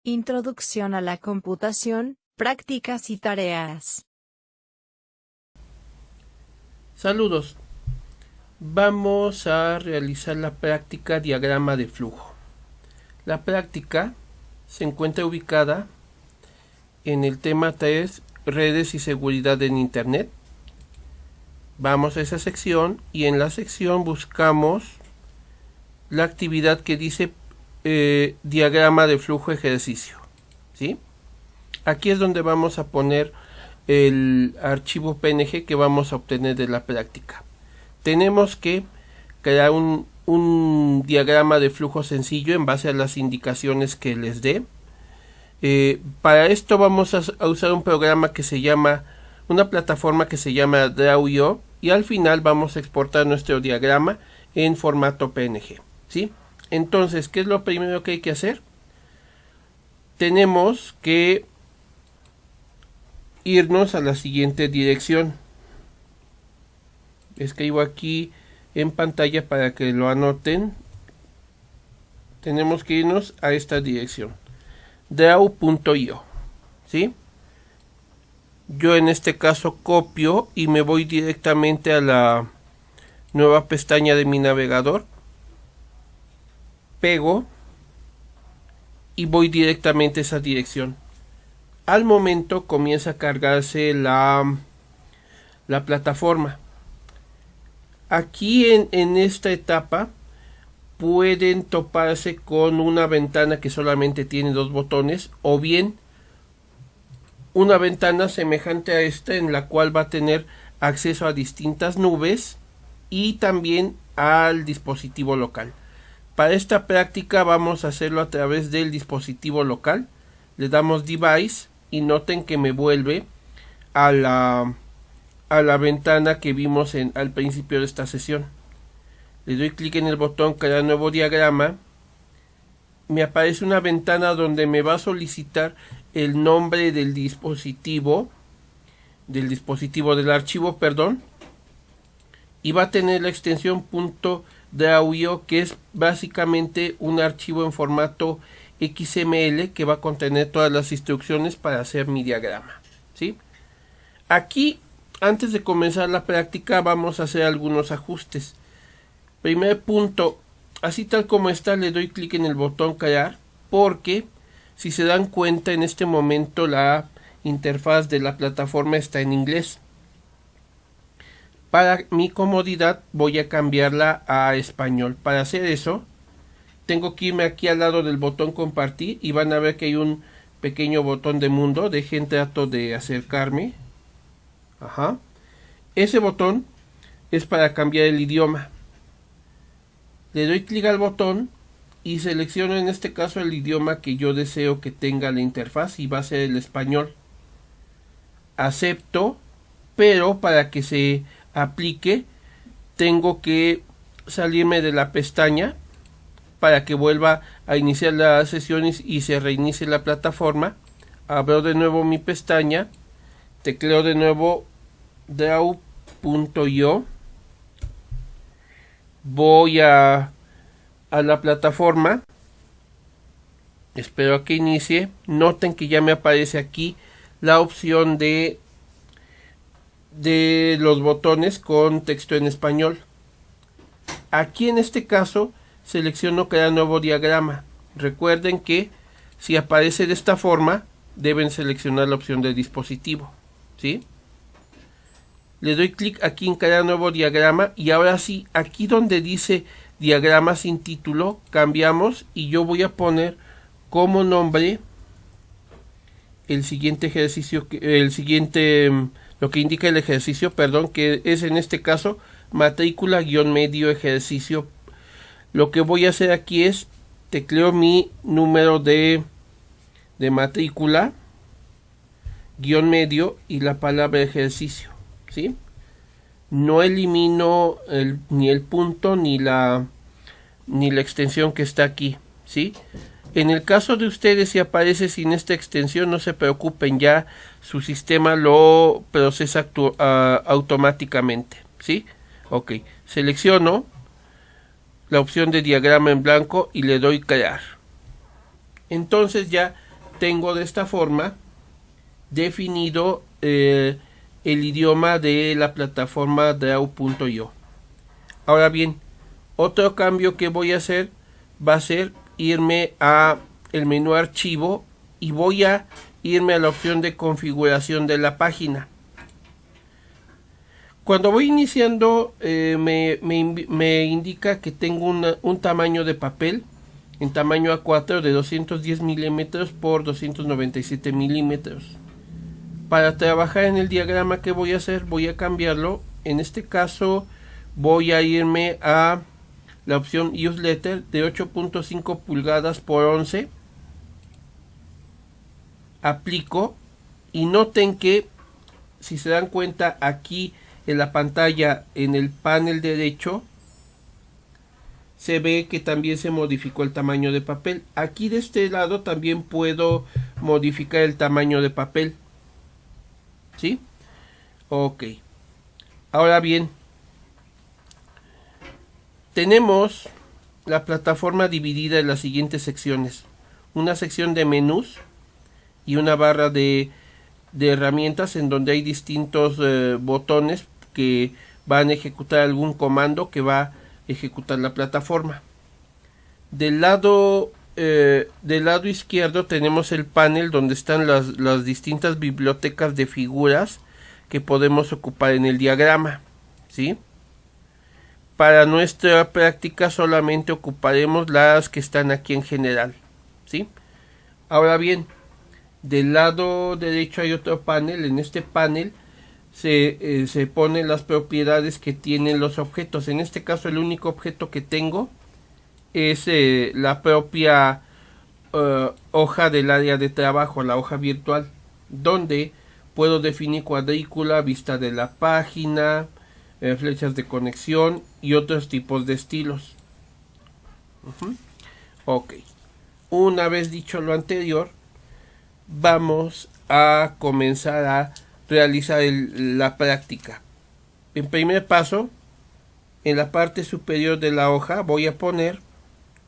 Introducción a la computación, prácticas y tareas. Saludos. Vamos a realizar la práctica diagrama de flujo. La práctica se encuentra ubicada en el tema 3, redes y seguridad en Internet. Vamos a esa sección y en la sección buscamos la actividad que dice diagrama de flujo ejercicio, ¿sí? Aquí es donde vamos a poner el archivo PNG que vamos a obtener de la práctica. Tenemos que crear un diagrama de flujo sencillo en base a las indicaciones que les dé. Para esto vamos a usar un programa que se llama, una plataforma que se llama Draw.io, y al final vamos a exportar nuestro diagrama en formato PNG, ¿sí? Entonces, ¿qué es lo primero que hay que hacer? Tenemos que irnos a la siguiente dirección. Escribo aquí en pantalla para que lo anoten. Tenemos que irnos a esta dirección, draw.io, ¿sí? Yo en este caso copio y me voy directamente a la nueva pestaña de mi navegador. Pego y voy directamente a esa dirección. Al momento comienza a cargarse la plataforma. Aquí en esta etapa pueden toparse con una ventana que solamente tiene dos botones, o bien una ventana semejante a esta en la cual va a tener acceso a distintas nubes y también al dispositivo local. Para esta práctica vamos a hacerlo a través del dispositivo local. Le damos Device y noten que me vuelve a la ventana que vimos al principio de esta sesión. Le doy clic en el botón Crear nuevo diagrama. Me aparece una ventana donde me va a solicitar el nombre del archivo, y va a tener la extensión .draw.io, que es básicamente un archivo en formato XML que va a contener todas las instrucciones para hacer mi diagrama, ¿sí? Aquí, antes de comenzar la práctica, vamos a hacer algunos ajustes. Primer punto, así tal como está, le doy clic en el botón crear, porque si se dan cuenta en este momento la interfaz de la plataforma está en inglés. Para mi comodidad voy a cambiarla a español. Para hacer eso, tengo que irme aquí al lado del botón compartir y van a ver que hay un pequeño botón de mundo. Dejen, trato de acercarme. Ajá. Ese botón es para cambiar el idioma. Le doy clic al botón y selecciono en este caso el idioma que yo deseo que tenga la interfaz, y va a ser el español. Acepto, pero para que se aplique tengo que salirme de la pestaña para que vuelva a iniciar las sesiones y se reinicie la plataforma. Abro de nuevo mi pestaña, tecleo de nuevo draw.io, voy a la plataforma, espero a que inicie. Noten que ya me aparece aquí la opción de los botones con texto en español. Aquí en este caso selecciono crear nuevo diagrama. Recuerden que si aparece de esta forma deben seleccionar la opción de dispositivo, ¿sí? Le doy clic aquí en crear nuevo diagrama y ahora sí, aquí donde dice diagrama sin título, cambiamos y yo voy a poner como nombre el siguiente ejercicio, lo que indica el ejercicio, que es en este caso matrícula-medio ejercicio. Lo que voy a hacer aquí es tecleo mi número de matrícula, -medio y la palabra ejercicio, ¿sí? No elimino ni el punto ni la extensión que está aquí, ¿sí? En el caso de ustedes, si aparece sin esta extensión, no se preocupen, ya su sistema lo procesa automáticamente, ¿sí? Ok, selecciono la opción de diagrama en blanco y le doy crear. Entonces ya tengo de esta forma definido el idioma de la plataforma Draw.io. Ahora bien, otro cambio que voy a hacer va a ser irme a el menú archivo y voy a irme a la opción de configuración de la página. Cuando voy iniciando me indica que tengo un tamaño de papel en tamaño A4 de 210 milímetros por 297 milímetros. Para trabajar en el diagrama que voy a hacer, voy a cambiarlo. En este caso voy a irme a la opción Use Letter de 8.5 pulgadas por 11. Aplico y noten que, si se dan cuenta, aquí en la pantalla, en el panel derecho, se ve que también se modificó el tamaño de papel. Aquí de este lado también puedo modificar el tamaño de papel. ¿Sí? Ok. Ahora bien, tenemos la plataforma dividida en las siguientes secciones. Una sección de menús y una barra de herramientas en donde hay distintos botones que van a ejecutar algún comando que va a ejecutar la plataforma. Del lado izquierdo tenemos el panel donde están las distintas bibliotecas de figuras que podemos ocupar en el diagrama, ¿sí? Para nuestra práctica solamente ocuparemos las que están aquí en general, ¿sí? Ahora bien, del lado derecho hay otro panel. En este panel se ponen las propiedades que tienen los objetos. En este caso el único objeto que tengo es la propia hoja del área de trabajo, la hoja virtual, donde puedo definir cuadrícula, vista de la página, flechas de conexión y otros tipos de estilos. Ok, una vez dicho lo anterior, vamos a comenzar a realizar la práctica. En primer paso, en la parte superior de la hoja voy a poner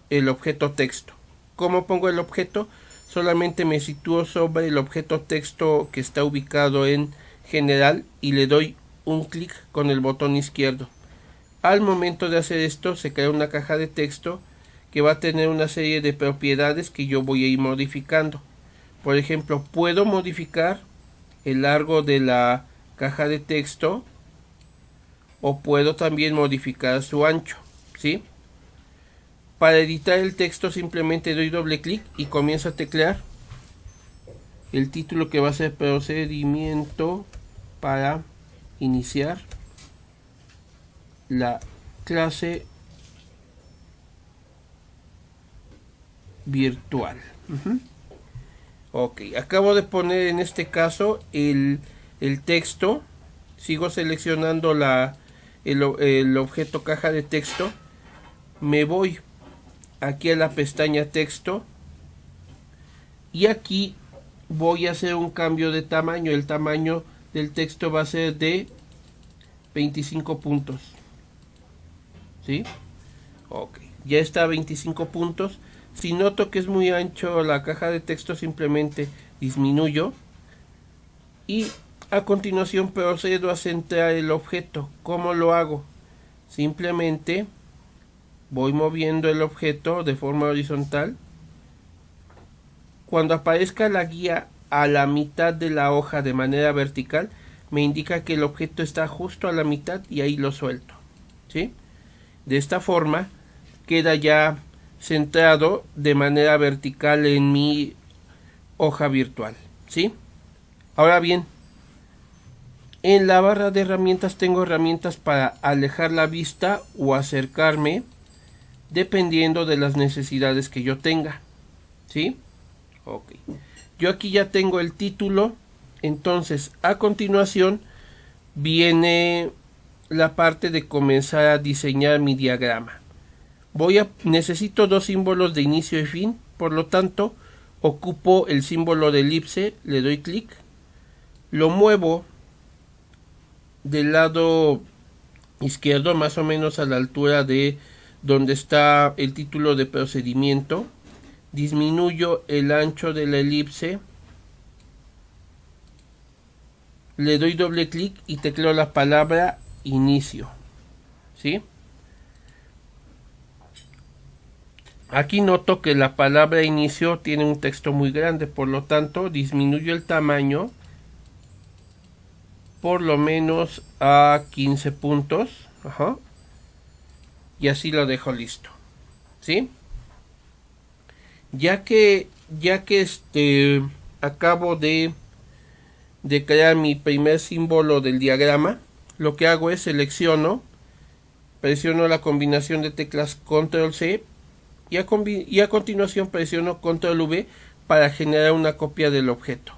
el objeto texto. ¿Cómo pongo el objeto? Solamente me sitúo sobre el objeto texto que está ubicado en general y le doy un clic con el botón izquierdo. Al momento de hacer esto se crea una caja de texto que va a tener una serie de propiedades que yo voy a ir modificando. Por ejemplo, puedo modificar el largo de la caja de texto o puedo también modificar su ancho, ¿sí? Para editar el texto simplemente doy doble clic y comienzo a teclear el título, que va a ser procedimiento para iniciar la clase virtual. Ok, acabo de poner en este caso el texto. Sigo seleccionando el objeto caja de texto. Me voy aquí a la pestaña texto y aquí voy a hacer un cambio de tamaño. El tamaño del texto va a ser de 25 puntos. ¿Sí? Ok, ya está a 25 puntos. Si noto que es muy ancho la caja de texto, simplemente disminuyo y a continuación procedo a centrar el objeto. ¿Cómo lo hago? Simplemente voy moviendo el objeto de forma horizontal. Cuando aparezca la guía a la mitad de la hoja de manera vertical, me indica que el objeto está justo a la mitad y ahí lo suelto, ¿sí? De esta forma queda ya centrado de manera vertical en mi hoja virtual, ¿sí? Ahora bien, en la barra de herramientas tengo herramientas para alejar la vista o acercarme dependiendo de las necesidades que yo tenga, ¿sí? Ok, yo aquí ya tengo el título. Entonces a continuación viene la parte de comenzar a diseñar mi diagrama. Necesito dos símbolos de inicio y fin, por lo tanto ocupo el símbolo de elipse, le doy clic, lo muevo del lado izquierdo más o menos a la altura de donde está el título de procedimiento. disminuyo el ancho de la elipse, le doy doble clic y tecleo la palabra inicio, ¿sí? Aquí noto que la palabra inicio tiene un texto muy grande, por lo tanto disminuyo el tamaño por lo menos a 15 puntos, ajá, y así lo dejo listo, ¿sí? Ya que acabo de crear mi primer símbolo del diagrama, lo que hago es presiono la combinación de teclas Control C y a continuación presiono Control V para generar una copia del objeto.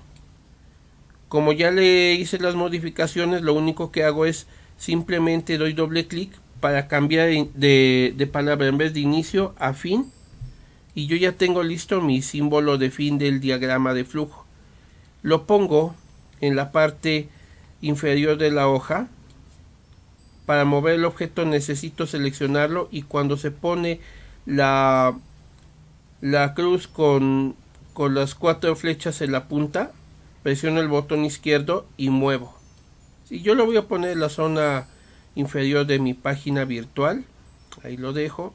Como ya le hice las modificaciones, lo único que hago es simplemente doy doble clic para cambiar de palabra, en vez de inicio a fin, y yo ya tengo listo mi símbolo de fin del diagrama de flujo. Lo pongo en la parte inferior de la hoja. Para mover el objeto necesito seleccionarlo, y cuando se pone la cruz con las 4 flechas en la punta, presiono el botón izquierdo y muevo. Si yo lo voy a poner en la zona inferior de mi página virtual, ahí lo dejo.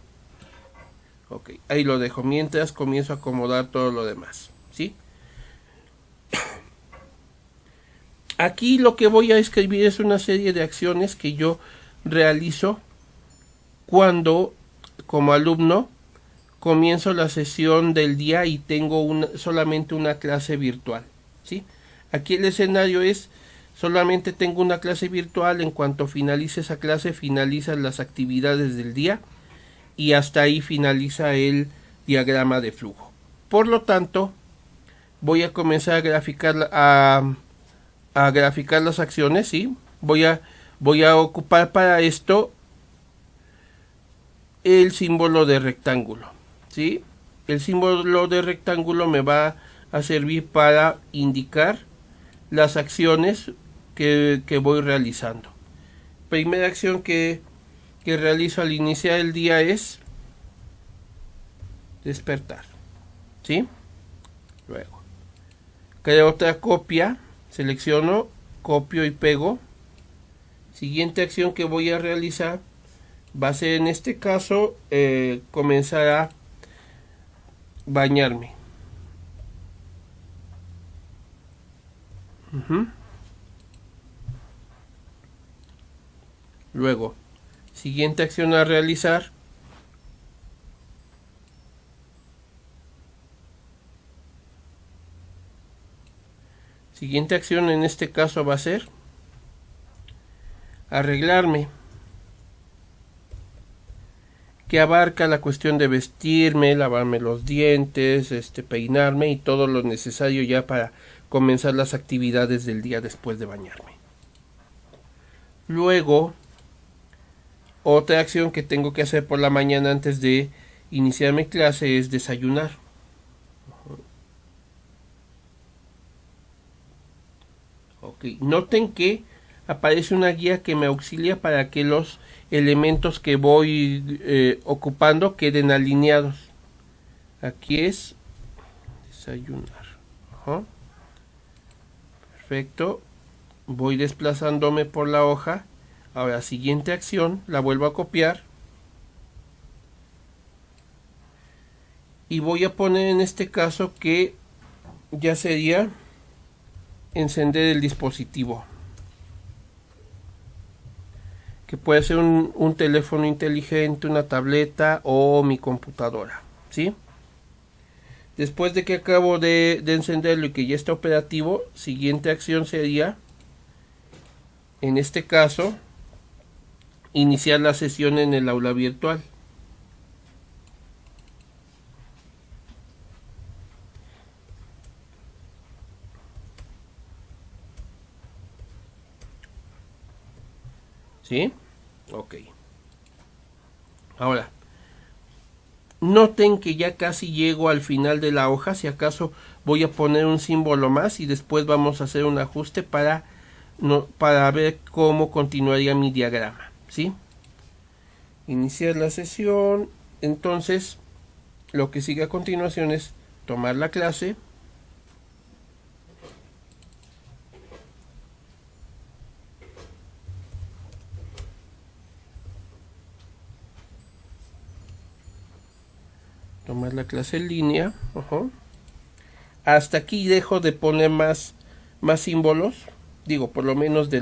Ok, ahí lo dejo mientras comienzo a acomodar todo lo demás, ¿sí? Aquí lo que voy a escribir es una serie de acciones que yo realizo cuando, como alumno, comienzo la sesión del día y tengo solamente una clase virtual, ¿sí? Aquí el escenario es: solamente tengo una clase virtual. En cuanto finalice esa clase, finalizan las actividades del día y hasta ahí finaliza el diagrama de flujo. Por lo tanto, voy a comenzar a graficar las acciones, ¿sí? Voy a ocupar para esto el símbolo de rectángulo, ¿sí? El símbolo de rectángulo me va a servir para indicar las acciones que voy realizando. Primera acción que realizo al iniciar el día es despertar, ¿sí? Luego creo otra copia, selecciono, copio y pego. Siguiente acción que voy a realizar va a ser, en este caso, comenzar a bañarme. Luego, siguiente acción a realizar, siguiente acción en este caso va a ser arreglarme, que abarca la cuestión de vestirme, lavarme los dientes, peinarme y todo lo necesario ya para comenzar las actividades del día después de bañarme. Luego, otra acción que tengo que hacer por la mañana antes de iniciar mi clase es desayunar. Ok, noten que aparece una guía que me auxilia para que los elementos que voy ocupando queden alineados. Aquí es desayunar. Perfecto. Voy desplazándome por la hoja. Ahora, siguiente acción, la vuelvo a copiar. Y voy a poner en este caso que ya sería encender el dispositivo, que puede ser un teléfono inteligente, una tableta o mi computadora, ¿sí? Después de que acabo de encenderlo y que ya está operativo, siguiente acción sería, en este caso, iniciar la sesión en el aula virtual. ¿Sí? Ok. Ahora, noten que ya casi llego al final de la hoja. Si acaso voy a poner un símbolo más y después vamos a hacer un ajuste para ver cómo continuaría mi diagrama, ¿sí? Iniciar la sesión. Entonces, lo que sigue a continuación es tomar la clase, en línea. Hasta aquí dejo de poner más símbolos, digo, por lo menos de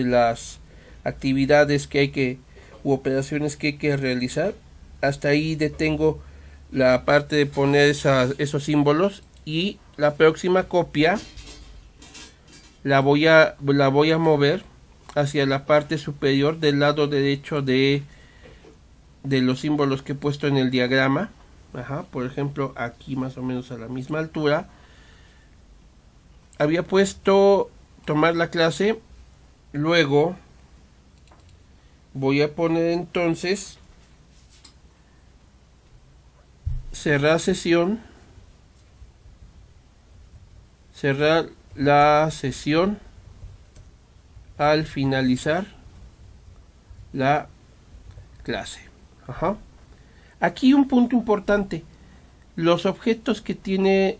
las actividades que hay que u operaciones que hay que realizar. Hasta ahí detengo la parte de poner esos símbolos, y la próxima copia la voy a mover hacia la parte superior del lado derecho de los símbolos que he puesto en el diagrama. Por ejemplo, aquí más o menos a la misma altura había puesto tomar la clase. Luego voy a poner entonces cerrar sesión, cerrar la sesión al finalizar la clase. Aquí un punto importante: los objetos que tiene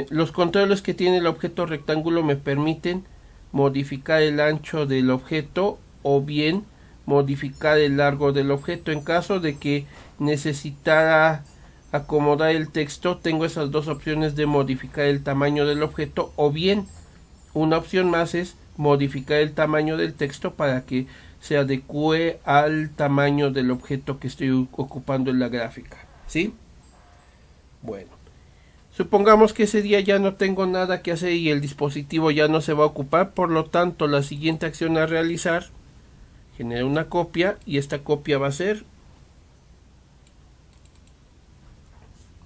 los controles que tiene el objeto rectángulo me permiten modificar el ancho del objeto o bien modificar el largo del objeto. En caso de que necesitara acomodar el texto, tengo esas dos opciones de modificar el tamaño del objeto, o bien una opción más es modificar el tamaño del texto para que se adecue al tamaño del objeto que estoy ocupando en la gráfica, ¿sí? Bueno, supongamos que ese día ya no tengo nada que hacer y el dispositivo ya no se va a ocupar. Por lo tanto, la siguiente acción a realizar: generar una copia, y esta copia va a ser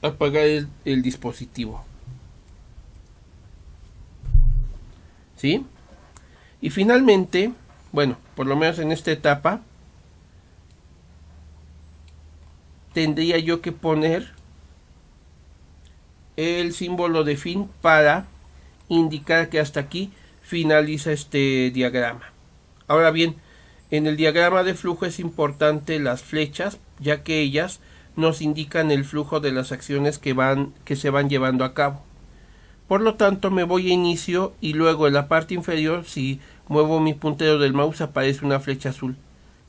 apagar el dispositivo, ¿sí? Y finalmente, bueno, por lo menos en esta etapa, tendría yo que poner el símbolo de fin para indicar que hasta aquí finaliza este diagrama. Ahora bien, en el diagrama de flujo es importante las flechas, ya que ellas nos indican el flujo de las acciones que se van llevando a cabo. Por lo tanto, me voy a inicio y luego en la parte inferior, si muevo mi puntero del mouse, aparece una flecha azul.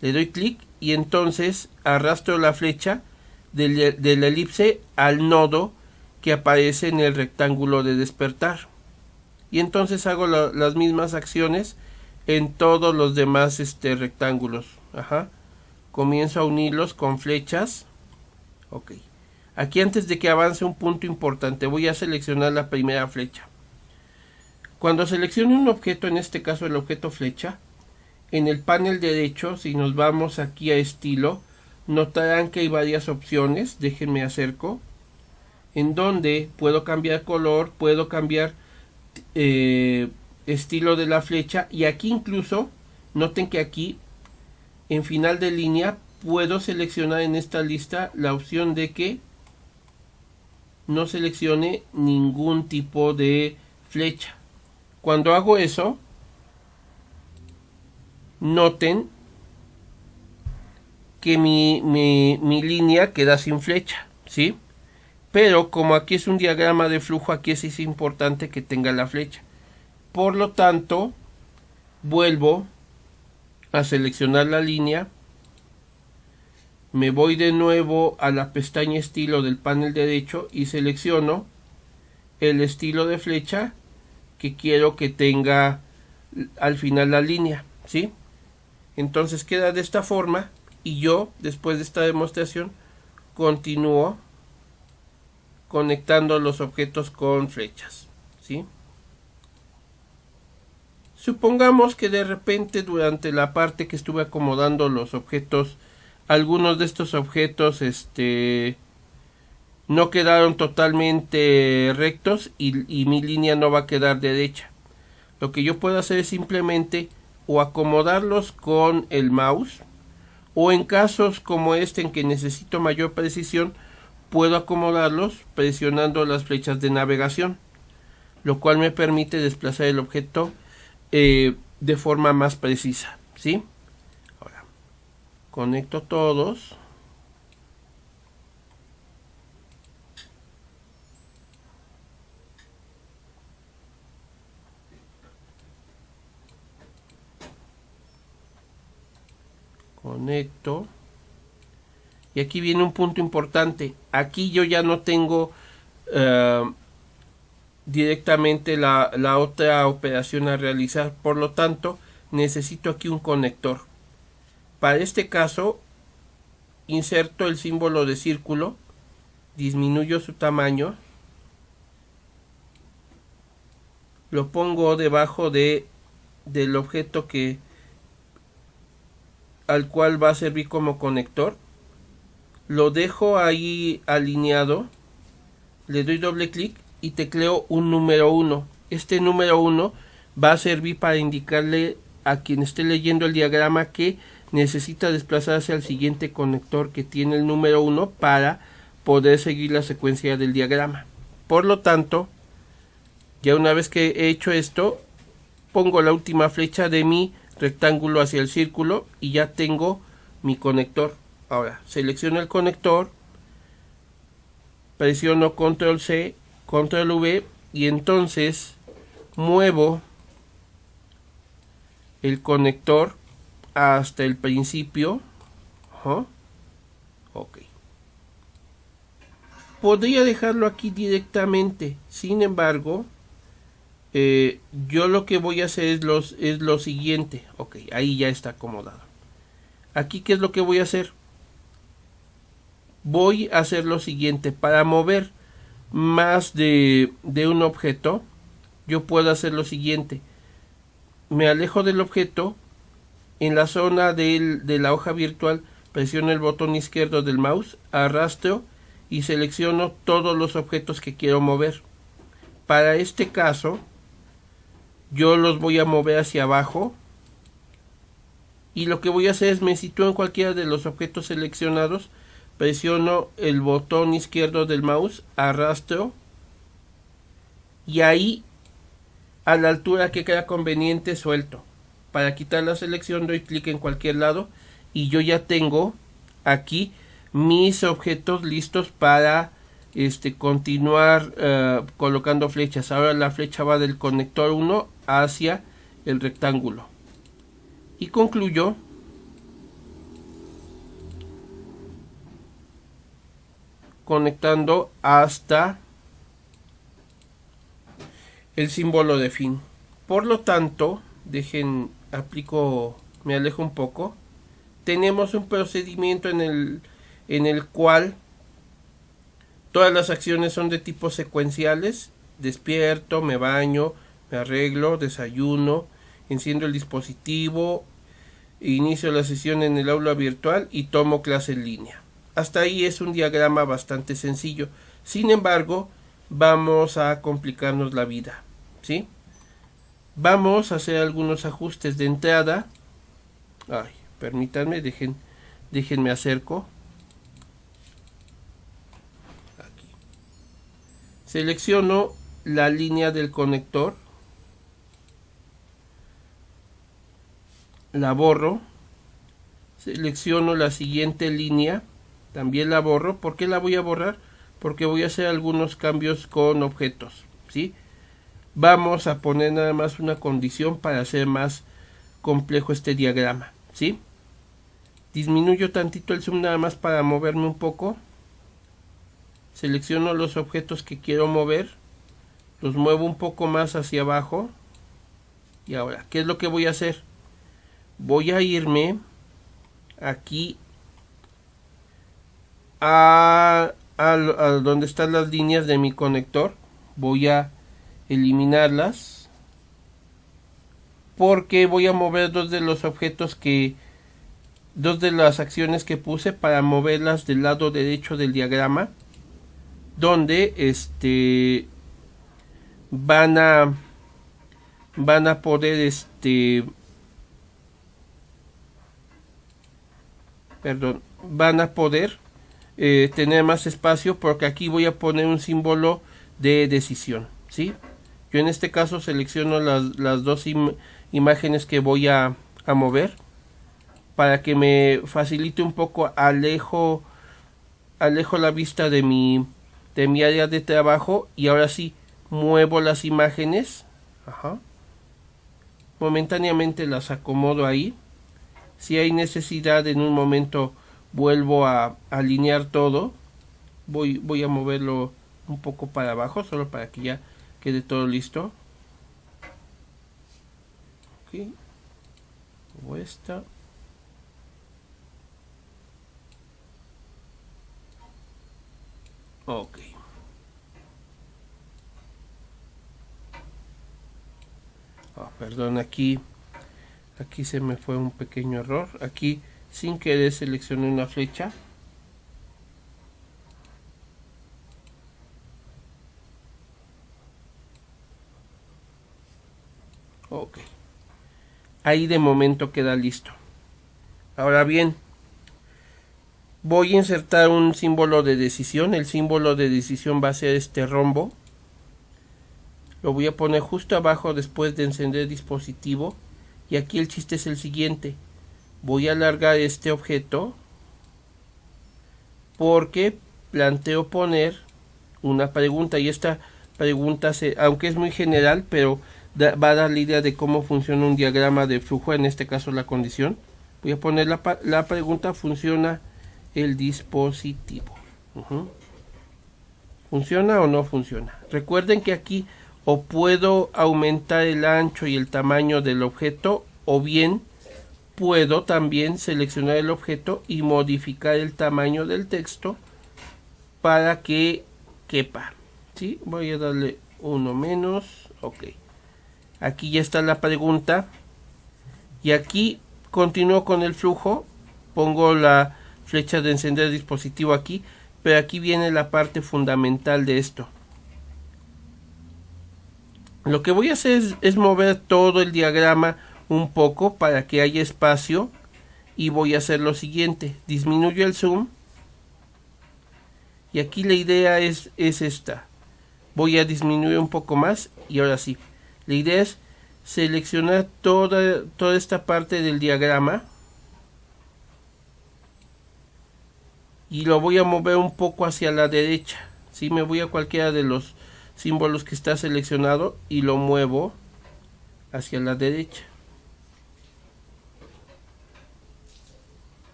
Le doy clic y entonces arrastro la flecha de la elipse al nodo que aparece en el rectángulo de despertar. Y entonces hago las mismas acciones en todos los demás rectángulos. Comienzo a unirlos con flechas. Ok. Aquí, antes de que avance, un punto importante: voy a seleccionar la primera flecha. Cuando seleccione un objeto, en este caso el objeto flecha, en el panel derecho, si nos vamos aquí a estilo, notarán que hay varias opciones. Déjenme acerco, en donde puedo cambiar color, puedo cambiar estilo de la flecha, y aquí incluso noten que aquí en final de línea puedo seleccionar en esta lista la opción de que no seleccione ningún tipo de flecha. Cuando hago eso, noten que mi línea queda sin flecha, ¿sí? Pero como aquí es un diagrama de flujo, aquí sí es importante que tenga la flecha. Por lo tanto, vuelvo a seleccionar la línea, me voy de nuevo a la pestaña estilo del panel derecho y selecciono el estilo de flecha que quiero que tenga al final la línea, ¿sí? Entonces queda de esta forma, y yo, después de esta demostración, continúo conectando los objetos con flechas, ¿sí? Supongamos que de repente, durante la parte que estuve acomodando los objetos, algunos de estos objetos no quedaron totalmente rectos y mi línea no va a quedar derecha. Lo que yo puedo hacer es simplemente o acomodarlos con el mouse, o en casos como este en que necesito mayor precisión, puedo acomodarlos presionando las flechas de navegación, lo cual me permite desplazar el objeto de forma más precisa, ¿sí? Ahora conecto todos conecto. Y aquí viene un punto importante. Aquí yo ya no tengo directamente la otra operación a realizar. Por lo tanto, necesito aquí un conector. Para este caso, inserto el símbolo de círculo, disminuyo su tamaño, lo pongo debajo del objeto al cual va a servir como conector, lo dejo ahí alineado, le doy doble clic y tecleo un número 1. Este número 1 va a servir para indicarle a quien esté leyendo el diagrama que necesita desplazarse al siguiente conector que tiene el número 1 para poder seguir la secuencia del diagrama. Por lo tanto, ya una vez que he hecho esto, pongo la última flecha de mi rectángulo hacia el círculo y ya tengo mi conector. Ahora selecciono el conector, presiono control C, control V y entonces muevo el conector hasta el principio. Ok. Podría dejarlo aquí directamente, sin embargo, yo lo que voy a hacer es lo siguiente. Ok, ahí ya está acomodado. Aquí, ¿qué es lo que voy a hacer? Voy a hacer lo siguiente. Para mover más de un objeto, yo puedo hacer lo siguiente. Me alejo del objeto. En la zona de la hoja virtual, presiono el botón izquierdo del mouse, arrastro y selecciono todos los objetos que quiero mover. Para este caso, yo los voy a mover hacia abajo. Y lo que voy a hacer es me sitúo en cualquiera de los objetos seleccionados, presiono el botón izquierdo del mouse, arrastro y ahí a la altura que crea conveniente suelto. Para quitar la selección doy clic en cualquier lado y yo ya tengo aquí mis objetos listos para continuar colocando flechas. Ahora la flecha va del conector 1 hacia el rectángulo. Y concluyo conectando hasta el símbolo de fin. Por lo tanto, me alejo un poco. Tenemos un procedimiento en el cual todas las acciones son de tipo secuenciales. Despierto, me baño, me arreglo, desayuno, enciendo el dispositivo, inicio la sesión en el aula virtual y tomo clase en línea. Hasta ahí es un diagrama bastante sencillo. Sin embargo, vamos a complicarnos la vida, ¿sí? Vamos a hacer algunos ajustes de entrada. Permítanme, déjenme acerco. Aquí. Selecciono la línea del conector. La borro. Selecciono la siguiente línea. También la borro. ¿Por qué la voy a borrar? Porque voy a hacer algunos cambios con objetos, ¿sí? Vamos a poner nada más una condición para hacer más complejo este diagrama, ¿sí? Disminuyo tantito el zoom nada más para moverme un poco. Selecciono los objetos que quiero mover. Los muevo un poco más hacia abajo. Y ahora, ¿qué es lo que voy a hacer? Voy a irme aquí a donde están las líneas de mi conector. Voy a eliminarlas porque voy a mover dos de las acciones que puse para moverlas del lado derecho del diagrama, donde van a poder van a poder tener más espacio, porque aquí voy a poner un símbolo de decisión, ¿sí? Yo en este caso selecciono las dos imágenes que voy a mover para que me facilite un poco. Alejo la vista de mi área de trabajo y ahora sí muevo las imágenes. Momentáneamente las acomodo ahí Si hay necesidad, en un momento vuelvo a alinear todo. Voy a moverlo un poco para abajo, solo para que ya quede todo listo. Ok. O esta. Ok. Perdón, aquí se me fue un pequeño error. Aquí sin querer seleccioné una flecha. Ok. Ahí de momento queda listo. Ahora bien, voy a insertar un símbolo de decisión. El símbolo de decisión va a ser este rombo. Lo voy a poner justo abajo después de encender dispositivo. Y aquí el chiste es el siguiente. Voy a alargar este objeto porque planteo poner una pregunta. Y esta pregunta, aunque es muy general, pero va a dar la idea de cómo funciona un diagrama de flujo, en este caso la condición. Voy a poner la pregunta: ¿funciona el dispositivo? ¿Funciona o no funciona? Recuerden que aquí o puedo aumentar el ancho y el tamaño del objeto, o bien puedo también seleccionar el objeto y modificar el tamaño del texto para que quepa. ¿Sí? Voy a darle uno menos. Ok. Aquí ya está la pregunta. Y aquí continúo con el flujo. Pongo la flecha de encender dispositivo aquí. Pero aquí viene la parte fundamental de esto. Lo que voy a hacer es mover todo el diagrama un poco para que haya espacio. Y voy a hacer lo siguiente. Disminuyo el zoom. Y aquí la idea es esta. Voy a disminuir un poco más. Y ahora sí. La idea es seleccionar toda esta parte del diagrama. Y lo voy a mover un poco hacia la derecha. ¿Sí? Me voy a cualquiera de los símbolos que está seleccionado y lo muevo hacia la derecha.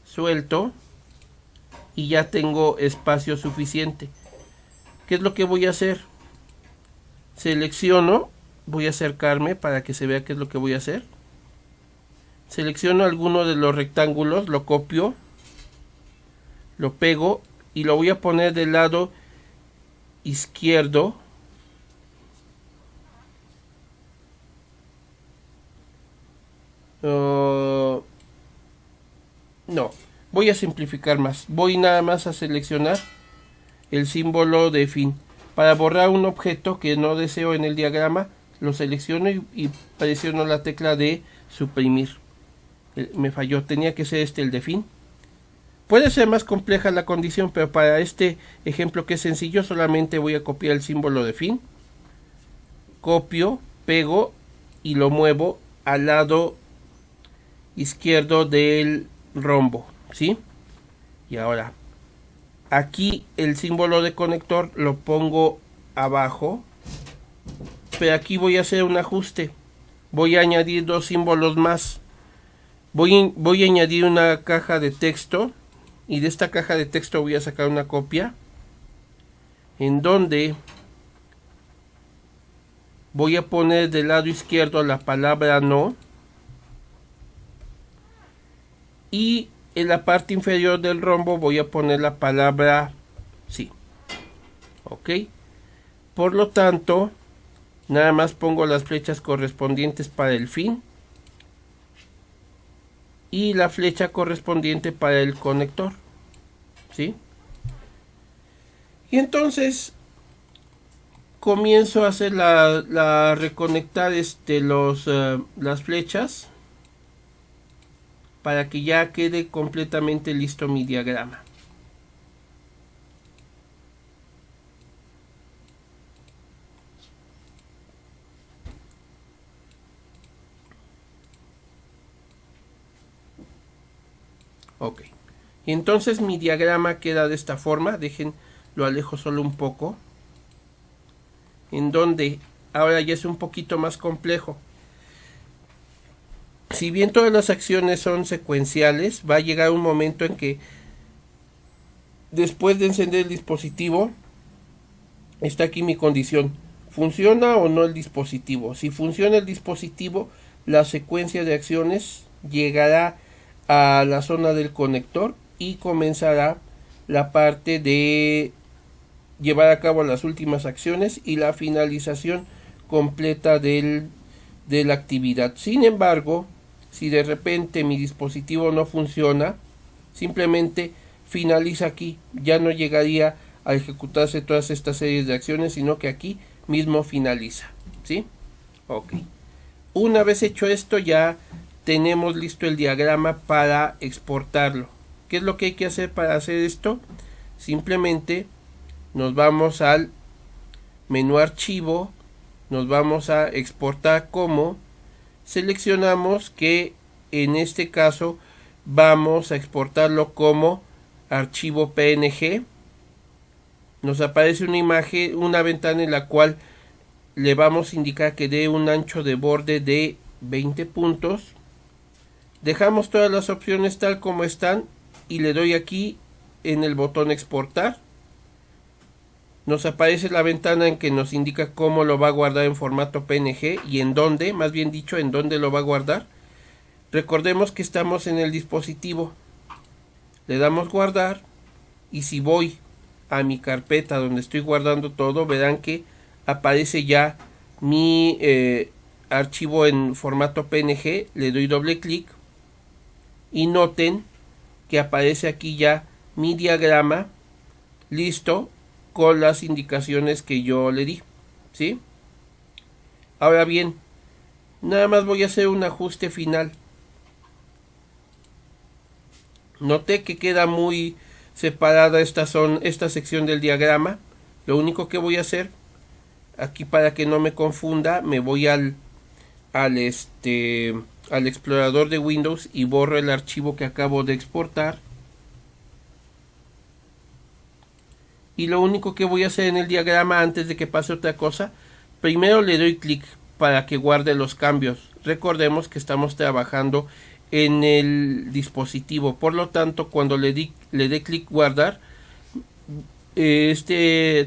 Suelto. Y ya tengo espacio suficiente. ¿Qué es lo que voy a hacer? Selecciono, voy a acercarme para que se vea qué es lo que voy a hacer. Selecciono alguno de los rectángulos, lo copio, lo pego y lo voy a poner del lado izquierdo. No, voy a simplificar más. Voy nada más a seleccionar el símbolo de fin. Para borrar un objeto que no deseo en el diagrama, lo selecciono y presiono la tecla de suprimir. Me falló, tenía que ser el de fin. Puede ser más compleja la condición, pero para este ejemplo que es sencillo, solamente voy a copiar el símbolo de fin. Copio, pego y lo muevo al lado izquierdo del rombo, ¿sí? Y ahora, aquí el símbolo de conector lo pongo abajo, pero aquí voy a hacer un ajuste. Voy a añadir dos símbolos más. Voy a añadir una caja de texto, y de esta caja de texto voy a sacar una copia en donde voy a poner del lado izquierdo la palabra no, y en la parte inferior del rombo voy a poner la palabra sí. Ok. Por lo tanto, nada más pongo las flechas correspondientes para el fin y la flecha correspondiente para el conector. ¿Sí? Y entonces comienzo a hacer la reconectar las flechas para que ya quede completamente listo mi diagrama. Ok. Y entonces mi diagrama queda de esta forma. Dejen, lo alejo solo un poco. En donde ahora ya es un poquito más complejo. Si bien todas las acciones son secuenciales, va a llegar un momento en que después de encender el dispositivo, está aquí mi condición: ¿funciona o no el dispositivo? Si funciona el dispositivo, la secuencia de acciones llegará a la zona del conector y comenzará la parte de llevar a cabo las últimas acciones y la finalización completa de la actividad. Sin embargo, si de repente mi dispositivo no funciona, simplemente finaliza aquí, ya no llegaría a ejecutarse todas estas series de acciones, sino que aquí mismo finaliza, ¿sí? Ok. Una vez hecho esto, ya tenemos listo el diagrama para exportarlo. ¿Qué es lo que hay que hacer para hacer esto? Simplemente nos vamos al menú archivo, nos vamos a exportar como, seleccionamos que en este caso vamos a exportarlo como archivo PNG. Nos aparece una imagen, una ventana en la cual le vamos a indicar que dé un ancho de borde de 20 puntos. Dejamos todas las opciones tal como están y le doy aquí en el botón exportar. Nos aparece la ventana en que nos indica cómo lo va a guardar en formato PNG y en dónde, más bien dicho, en dónde lo va a guardar. Recordemos que estamos en el dispositivo. Le damos guardar y si voy a mi carpeta donde estoy guardando todo, verán que aparece ya mi archivo en formato PNG. Le doy doble clic y noten que aparece aquí ya mi diagrama listo con las indicaciones que yo le di, ¿sí? Ahora bien, nada más voy a hacer un ajuste final. Noté que queda muy separada esta sección del diagrama. Lo único que voy a hacer aquí, para que no me confunda, me voy al explorador de Windows y borro el archivo que acabo de exportar. Y lo único que voy a hacer en el diagrama, antes de que pase otra cosa, primero le doy clic para que guarde los cambios. Recordemos que estamos trabajando en el dispositivo, por lo tanto cuando le dé clic guardar,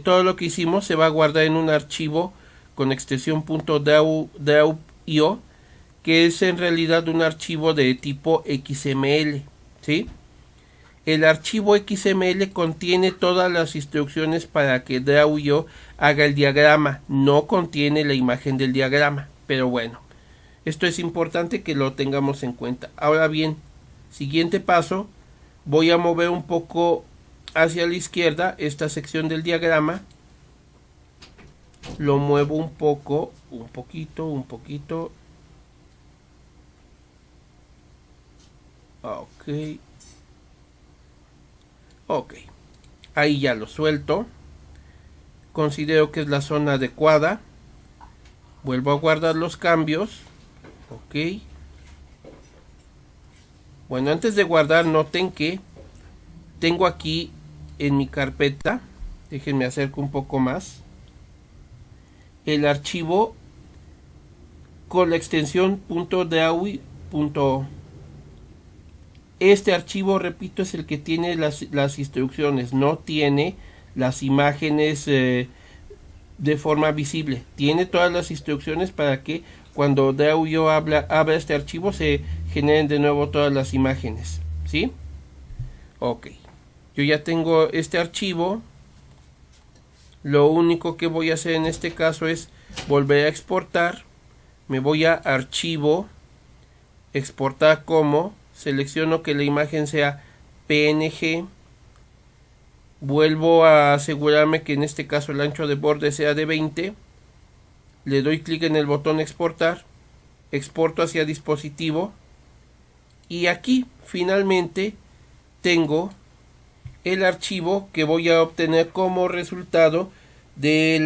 todo lo que hicimos se va a guardar en un archivo con extensión .draw.io, que es en realidad un archivo de tipo XML, ¿sí? El archivo XML contiene todas las instrucciones para que Draw.io haga el diagrama, no contiene la imagen del diagrama, pero bueno, esto es importante que lo tengamos en cuenta. Ahora bien, siguiente paso, voy a mover un poco hacia la izquierda esta sección del diagrama, lo muevo un poquito, ok, ahí ya lo suelto, considero que es la zona adecuada, vuelvo a guardar los cambios, ok. Bueno, antes de guardar, noten que tengo aquí en mi carpeta, déjenme acerco un poco más, el archivo con la extensión .draw.io. Este archivo, repito, es el que tiene las instrucciones, no tiene las imágenes de forma visible. Tiene todas las instrucciones para que cuando Draw.io abra este archivo se generen de nuevo todas las imágenes, ¿sí? Ok, yo ya tengo este archivo. Lo único que voy a hacer en este caso es volver a exportar. Me voy a archivo, exportar como, selecciono que la imagen sea PNG, vuelvo a asegurarme que en este caso el ancho de borde sea de 20, le doy clic en el botón exportar, exporto hacia dispositivo y aquí finalmente tengo el archivo que voy a obtener como resultado de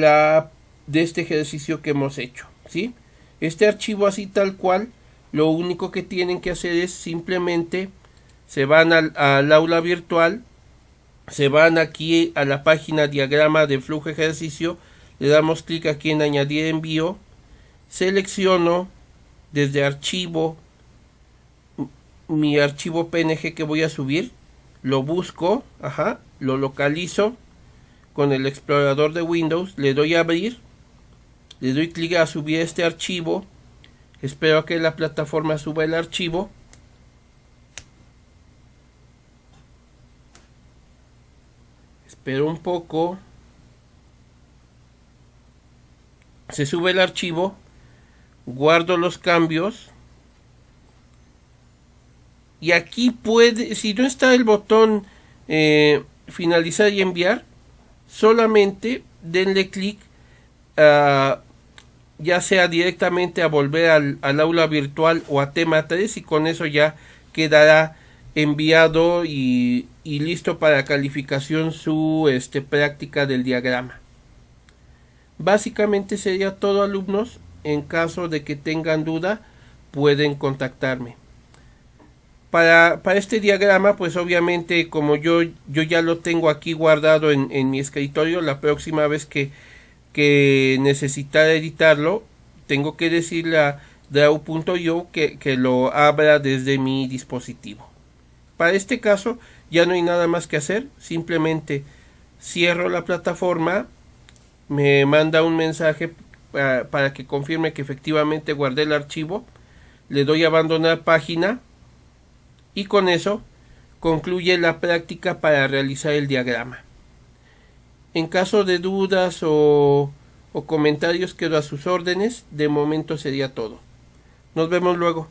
este ejercicio que hemos hecho, ¿sí? Este archivo así tal cual, lo único que tienen que hacer es simplemente se van al aula virtual, se van aquí a la página diagrama de flujo ejercicio, le damos clic aquí en añadir envío, selecciono desde archivo mi archivo PNG que voy a subir, lo busco, lo localizo con el explorador de Windows, le doy a abrir, le doy clic a subir este archivo, espero a que la plataforma suba el archivo, espero un poco, se sube el archivo, guardo los cambios y aquí puede, si no está el botón finalizar y enviar, solamente denle clic ya sea directamente a volver al aula virtual o a tema 3 y con eso ya quedará enviado y listo para calificación su práctica del diagrama. Básicamente sería todo, alumnos. En caso de que tengan duda, pueden contactarme. Para este diagrama, pues obviamente como yo ya lo tengo aquí guardado en mi escritorio, la próxima vez que necesitara editarlo, tengo que decirle a Draw.io que lo abra desde mi dispositivo. Para este caso ya no hay nada más que hacer, simplemente cierro la plataforma, me manda un mensaje para que confirme que efectivamente guardé el archivo, le doy a abandonar página y con eso concluye la práctica para realizar el diagrama. En caso de dudas o comentarios quedo a sus órdenes. De momento sería todo. Nos vemos luego.